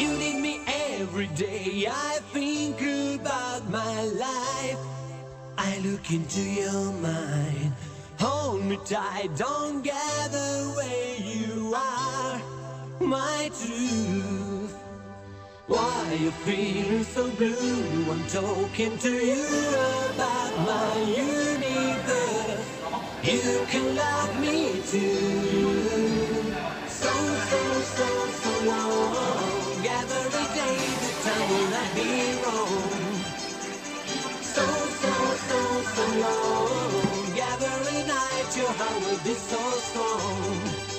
You need me every day. I think about my life. I look into your mind. Hold me tight, don't gather where you are. My truth. Why you feeling so blue? I'm talking to you about my universe. You can love me too. So long. Every day the time will not be wrong. So long. Every night your heart will be so strong.